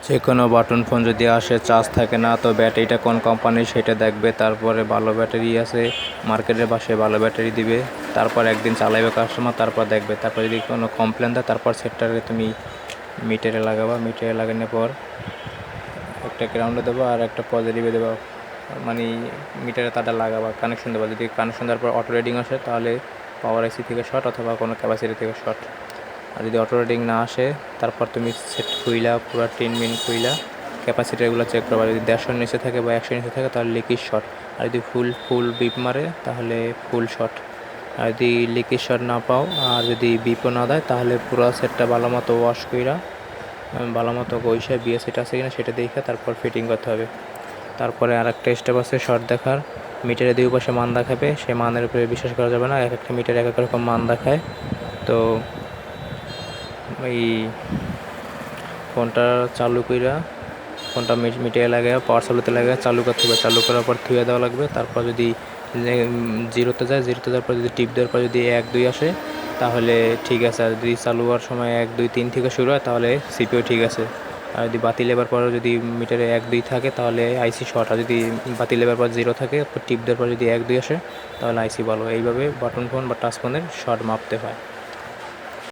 যে কোনো button phone যদি আসে চার্জ থাকে না, তো ব্যাটারিটা কোন কোম্পানির সেটা দেখবে। তারপরে ভালো ব্যাটারি আছে মার্কেটের পাশে, ভালো ব্যাটারি দিবে। তারপর একদিন চালাইবে কাস্টমার, তারপর দেখবে। তারপর যদি কোনো কমপ্লেন দেয়, তারপর সেটটাকে তুমি মিটারে লাগাবা। মিটারে লাগানোর পর একটা গ্রাউন্ডে দেবো আর একটা পজিটিভে দেবো, মানে মিটারে তারটা লাগাবা, কানেকশন দেবো। যদি কানেকশন দেওয়ার পর অটো রিডিং আসে তাহলে পাওয়ার আইসি থেকে শর্ট অথবা কোনো ক্যাপাসিটি থেকে শর্ট। আর যদি অটো রিডিং না আসে, তারপর তুমি সেট খুইলা পুরো 10 মিনিট খুইলা ক্যাপাসিটিগুলো চেক করবা। যদি 150 নিচে থাকে বা 100 নিচে থাকে তাহলে লিকেজ শর্ট। আর যদি ফুল বিপ মারে তাহলে ফুল শর্ট। আর যদি লিকেজ শর্ট না পাও আর যদি বিপও না দেয়, তাহলে পুরো সেটটা ভালো মতো ওয়াশ কইরা ভালো মতো কইসা বিএসিটা আছে কিনা সেটা দেখে তারপর ফিটিং করতে হবে। তারপরে আর একটা স্টেপ আছে শর্ট দেখার। মিটারে দুই পাশে মান দেখাবে, সেই মানের উপরে বিশ্বাস করা যাবে না। এক একটা মিটার এক এক রকম মান দেখায়। তো এই ফোনটা চালু কইরা ফোনটা মিটিয়ে লাগে পাওয়ার সাপ্লাইতে লাগে চালু করতে হবে। চালু করার পর থুয়ে দেওয়া লাগবে। তারপর যদি জিরোতে যায়, জিরোতে যাওয়ার পর যদি টিপ দেওয়ার পর যদি 1 2 আসে তাহলে ঠিক আছে। আর যদি চালু হওয়ার সময় 1 2 3 থেকে শুরু হয় তাহলে সিপিও ঠিক আছে। আর যদি বাতি লেবার পর যদি মিটারে 1 2 থাকে তাহলে আইসি শর্ট। আর যদি বাতি লেবার পর 0 থাকে, টিপ দেওয়ার পর যদি 1 2 আসে তাহলে আইসি ভালো। এইভাবে বাটন ফোন বা টাচ ফোনের শর্ট মাপতে হয়।